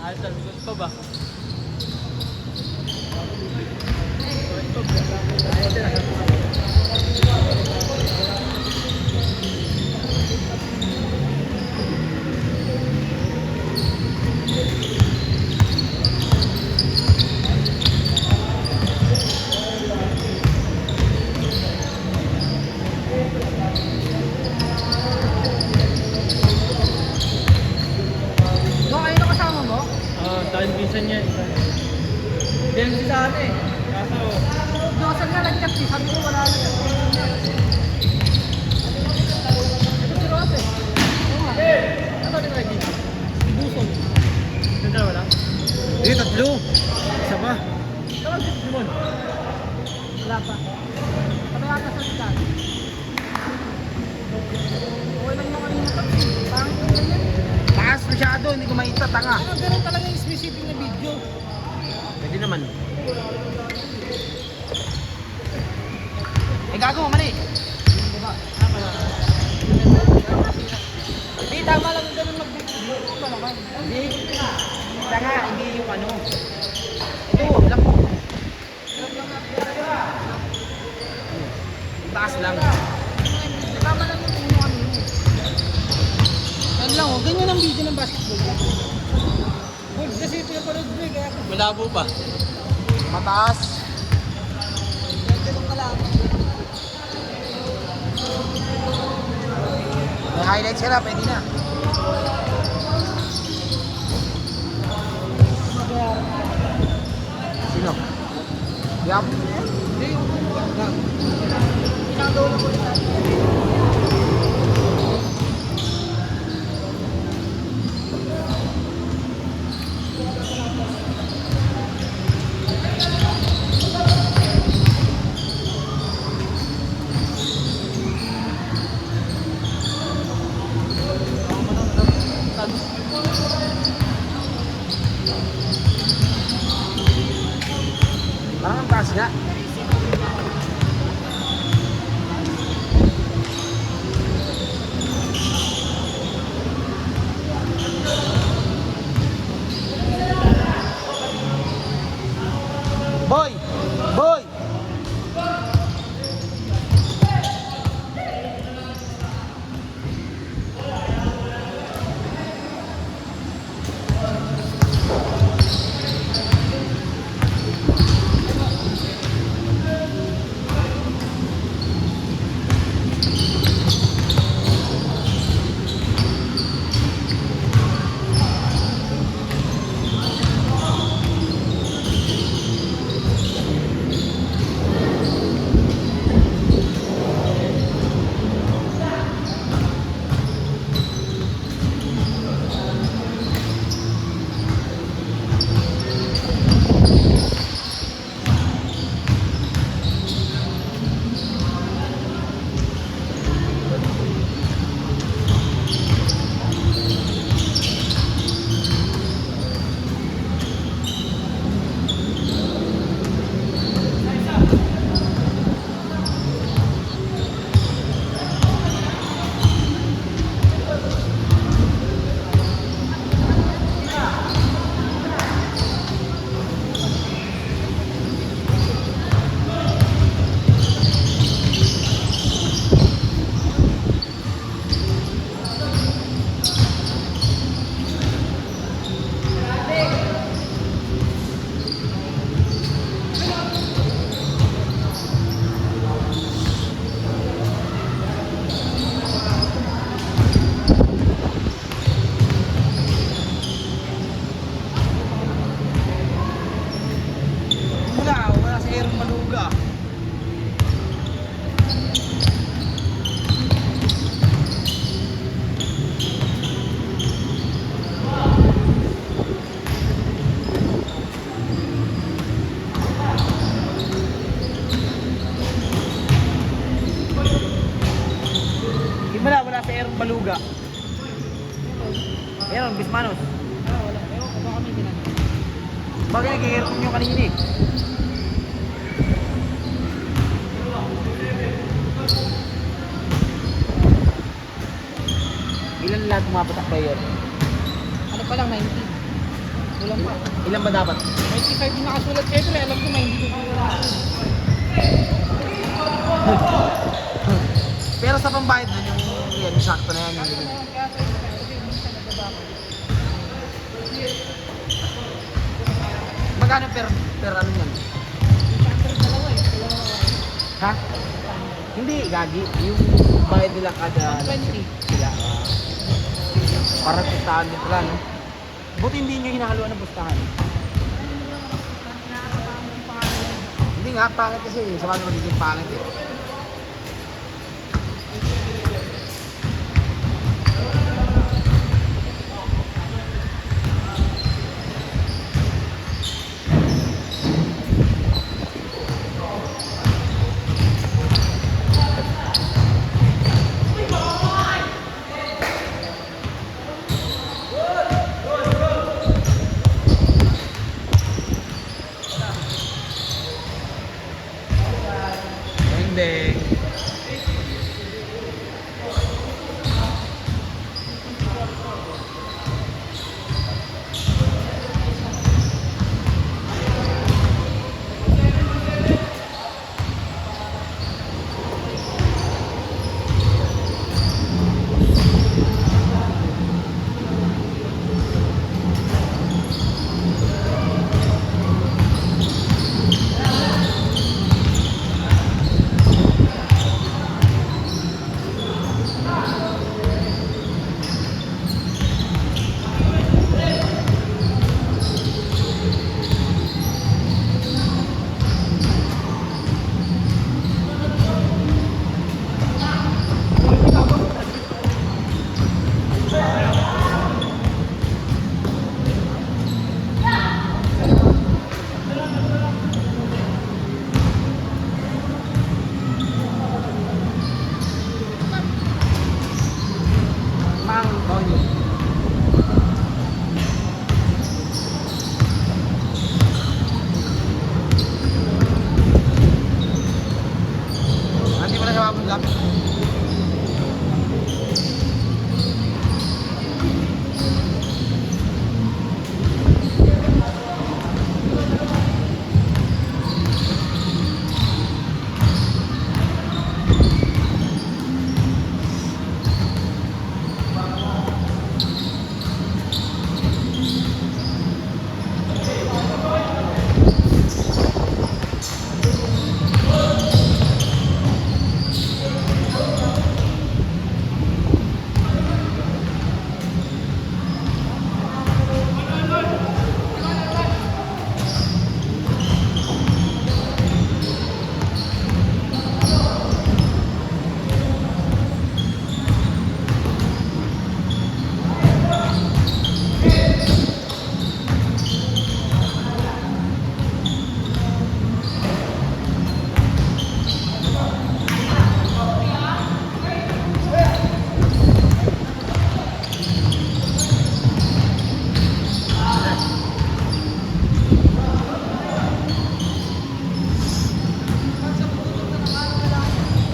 Altan, gusto ba? Dahil minsan yan. Din sa atin eh. Kaso... Dosan nga nag-cut eh. Sabi ko wala na. Ito si Rose eh. Oo nga. Ito din lagi. Si Busog. Ito na wala? Eh, tatlo. Isa pa. Tawag si Simon. Wala pa. Sabi nga sa salitan. Okay lang yung kanina pa. Parang yung ganyan. Taas masyado, hindi ko makita, tanga. Ano, ganun talaga yung specific na video. Pwede naman. Eh, gago mo mali. Diba? Tama lang. Hindi, tama lang yung ganun mag-video. Tama naman. Hindi. Tanga, hindi yung ano. Ito, lang po. Taas lang. Tama lang yung puno kami. Yan lang, oh. Ganyan ang video ng basketball. Good, kasi pinapanood mo eh, kaya Malabo pa. Mataas. ganun ka lang. May highlights ka na, pwede na. Sino? Yap. Hindi, yung lang. Pinagawa lang ko sa Parang ang taas nga. Boy! Boy! Wala sa Aaron Maluga. Wala sa Aaron Maluga. Aaron Bismanos. wala. Ewan ko, baka may ginagawa. Bagay nag-Aaron nyo kanina eh. Ilan lahat pumapatak ba yun? Ano pa lang, 19. Kulang pa. Ilan ba dapat? 95 yung nakasulat. Siyempre, alam ko na hindi ko wala. Pero sa pambayad nun, yung sakto na yan. Yung ganun. Kaya sa kasi minsan nagbabako. Magkano per ano yan? Factor dalawa eh. Dalawa. Ha? Hindi, gagi. Yung bayad nila kada 120. sila. Para pustahan din pala, no? Buti hindi nyo hinahaluan ng pustahan. Hindi nga, pangit kasi. Sa mga magiging pangit eh. Hindi. Mang Tony. Hindi mo na siya mapunggap.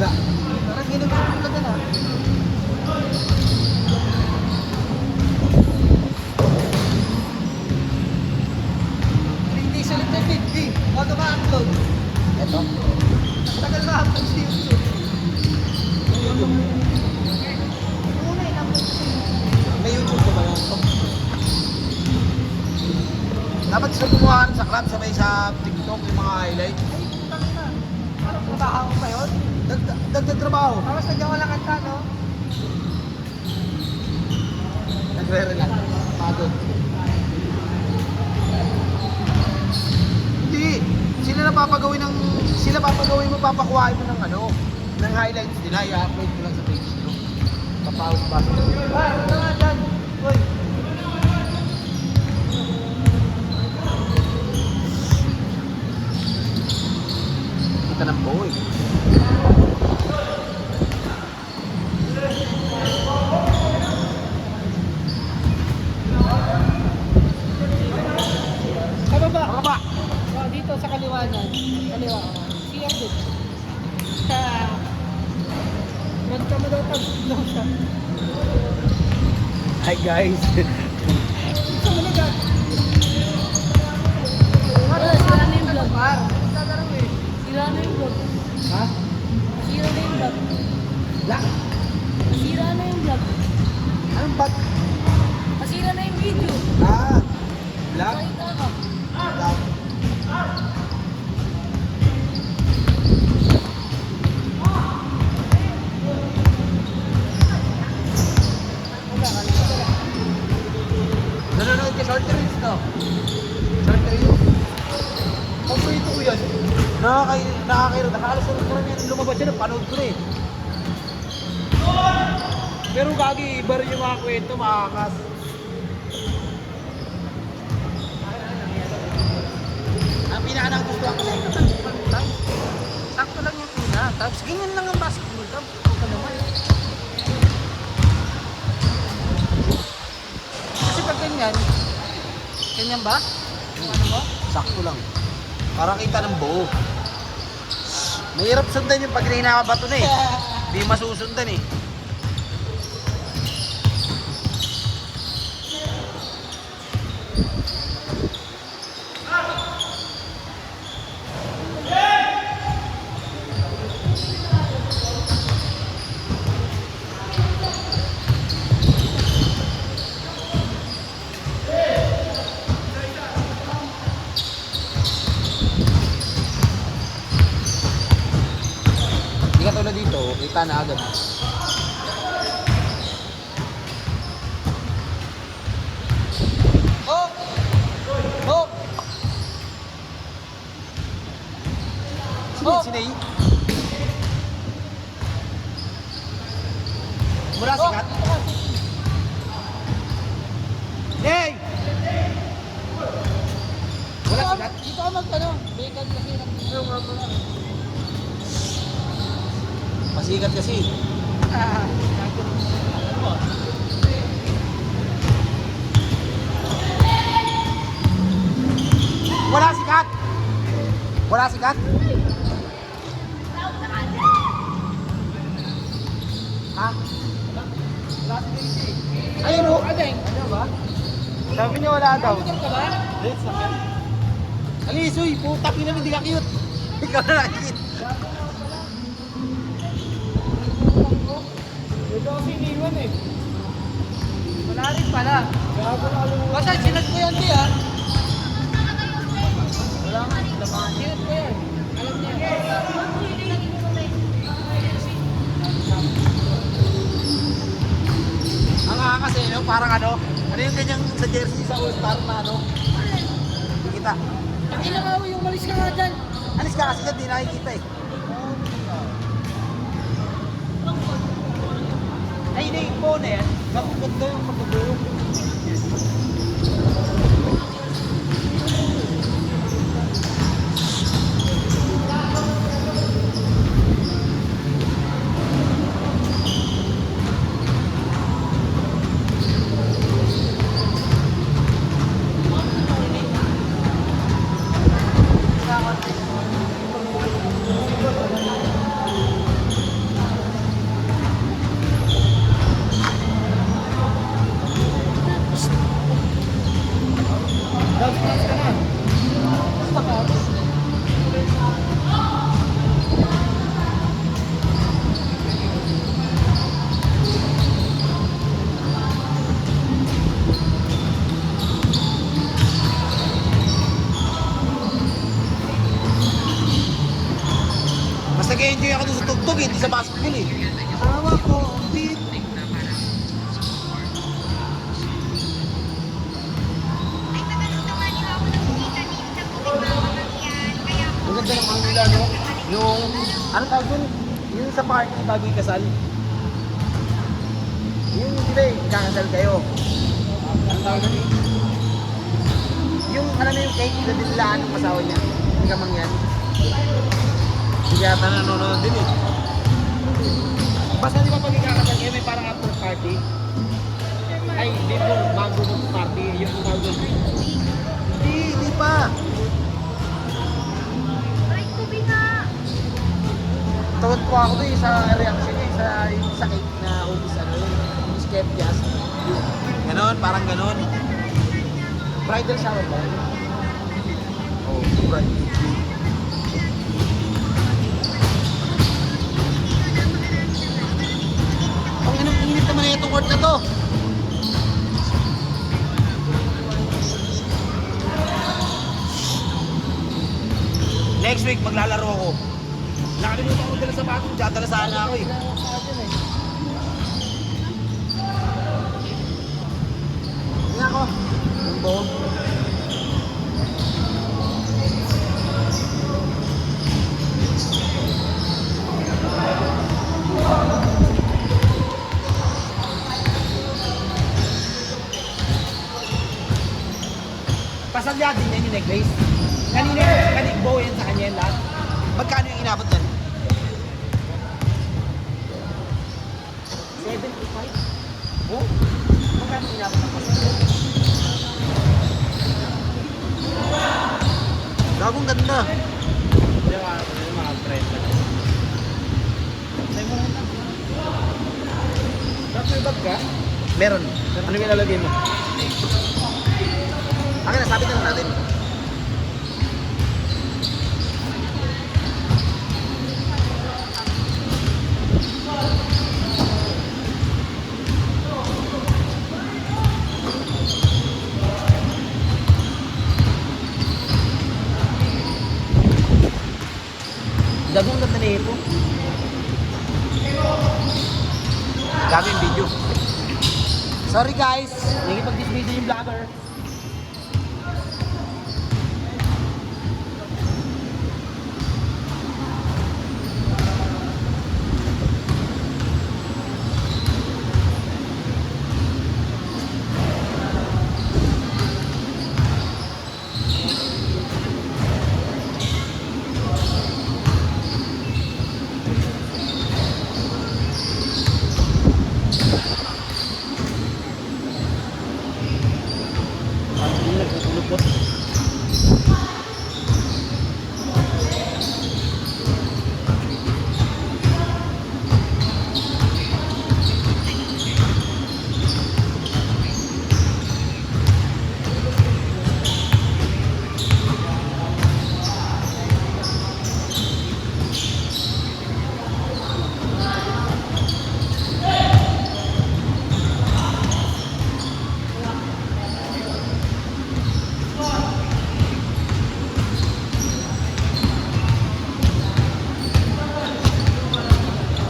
Wala. Parang ginagawa ka na. Hindi sulit na 50. Bago ma-upload. Ito. Tagal ma-upload sa YouTube. May YouTube ko ba yun? Dapat sila gumawa sa club, sabay sa TikTok, yung mga highlights. Parang trabaho pa yun. Dagdag trabaho. Tapos nagawa lang kanta, no? Nagre-relax. Pagod. Hindi. Sila papagawin mo, papakuhain mo ng ano, ng highlights nila, i-upload mo lang sa page nyo. Papawag pa. Ay, ano nga dyan? Uy. Kita ng boy. Kababa. Mga ba? Oh, dito sa kaliwa niyan. Kaliwa. CR din. Sa... Ba't ka madatag? No, siya. Hi guys. Sa mga Mar. Naglalaro eh. Sira na yung vlog. Ha? Sira na yung vlog. Black? Sira na yung vlog. Anong bat? Masira na yung video. Ah, black? Nakita ka. Black. Nanonood ka short reels, no? Short reels? Paborito ko yan. Nakakairo. Nakahalos sa karamihan ng lumabas yan. Panood ko na eh. Pero gagi, iba rin yung mga kwento, makakas. Ang pinaka nagustuhan ko sa ito, sakto lang yung pina. Tapos ganyan lang ang basketball. Tapos ito naman. Kasi pag ganyan, ganyan ba? Yung ano mo? Sakto lang. Para kita ng buo. Mahirap sundan yung pag hinakabato na eh. Hindi masusundan eh. Hindi ka tulad dito, kita na agad. Oh! Oh! Sino sinay? Mura sikat? Hey! Wala sikat? Dito ka mag-ano. Bacon kasi ng video nga ba. Pasikat kasi. Wala sikat. Wala sikat. Ha? Ayun o. Ano ba? Sabi niya wala daw. Ka ba? Let's sakit. Alisoy, putak yun naman, hindi ka cute. Ikaw na nakikit. Ito kasi iniwan eh. Wala rin pala. Basta sinat ko yan di ah. Wala nga, laman. Sinat ko yan. Alam niya. Ang angas eh, no? Parang ano? Ano yung ganyang sa jersey sa All-Star na ano? Hindi kita. Ang inakaw yung malis ka nga dyan. Alis ka kasi dyan, di nakikita eh. Ay, na-ipo na yan. Nakukot daw yung pagkabulong. Mas nag-enjoy ako dun sa tugtog eh, hindi sa basketball eh. Tawa ko, beat. Maganda ng mga nila, no? Yung, ano tawag dun? Yung sa party bago ikasal. Yung, di ba eh, kakasal kayo. Ano tawag dun? Yung, alam mo yung cake na dinilaan ng asawa niya. Hindi ka mangyan. Hindi yata nanonood din eh. Basta di ba pag ikakasal kayo, may parang after party? Ay, before, bago mag-party, yung tawag dun. Hindi pa. Tawad po ako doon sa reaction niya, sa cake na ubis ano yun, ubis kepyas. Ganon, parang ganon. Bridal shower ba? Oh, bridal. naman na itong court na to. Next week, maglalaro ako. Nakalimutan ko dala sa bathroom, dadala sana ako eh. Hindi ako. Bumbo. Pasalya din yan yung necklace. Kanina bow yan sa kanya yan lahat. Magkano yung inabot yan? 75. Oh? Magkano yung inabot ng pasalya? Gagong ganda. Yung mga friend. Say mo na. Dapat may bag ka? Meron. Ano yung ilalagay mo? Akin na, sabit na natin. Gagong ganda na ito. Gagawin video. Sorry guys, nagipag-dismiss yung vlogger.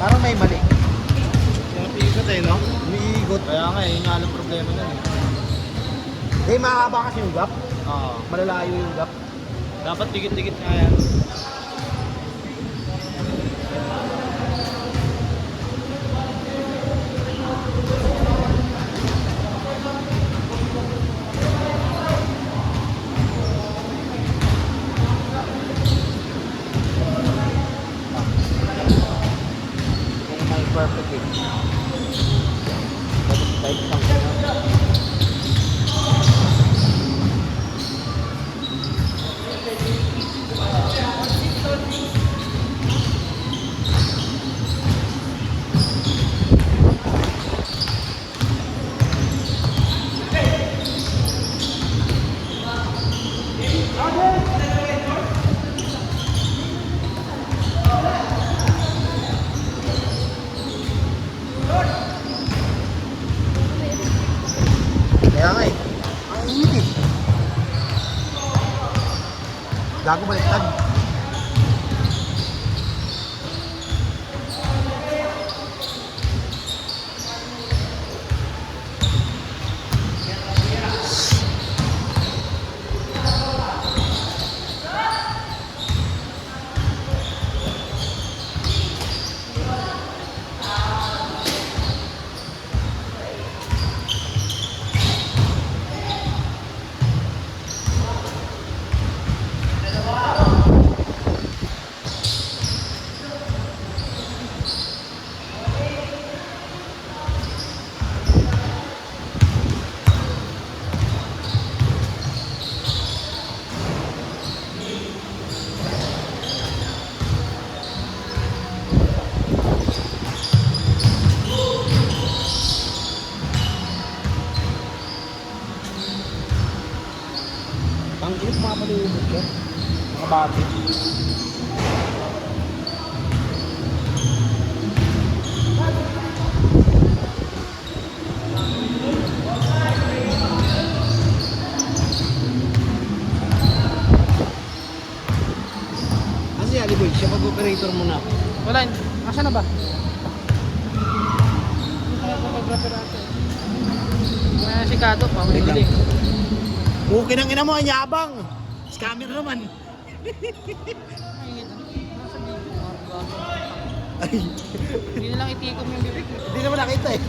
Parang may mali. Yung ikot eh, no? Umiikot. Kaya nga eh, yun nga lang problema nun eh. Eh, mahaba kasi yung gap. Oo. Malalayo yung gap. Dapat dikit-dikit nga yan. Kung may perfect eh. Dapat lang. Kaya nga eh. Ang init eh. Gago baliktad. Ang init mga palibot ka. Mga bati. operator mo na. Wala, asa na ba? Photographer natin. May si Kado, Wait pamili. lang. Okay nang ina mo, ang yabang. Scammer naman. Ay, Hindi na lang itikom yung bibig. hindi naman nakita eh.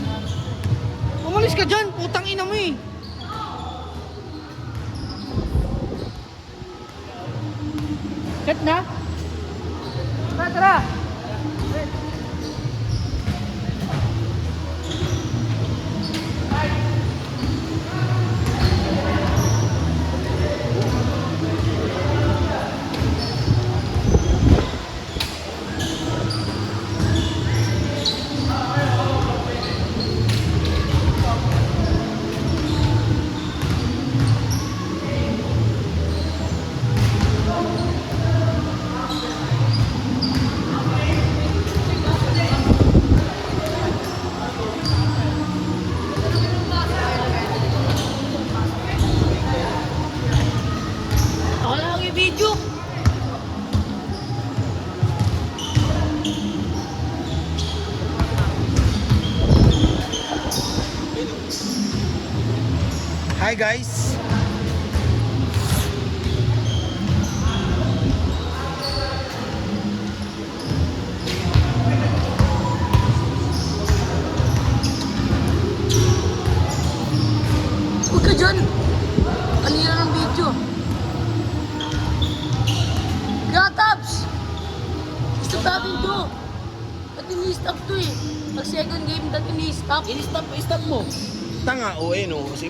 Umalis ka dyan, putang ina mo eh. Set na? Tara, tara. Ako lang ang i-video. Hi guys. Huwag ka dyan. Kanina ng video. Gatabs! Stop natin to. Ba't ini-stop to eh? Pag second game, ba't ini-stop? Stop mo. Tanga, o eh no. Kasi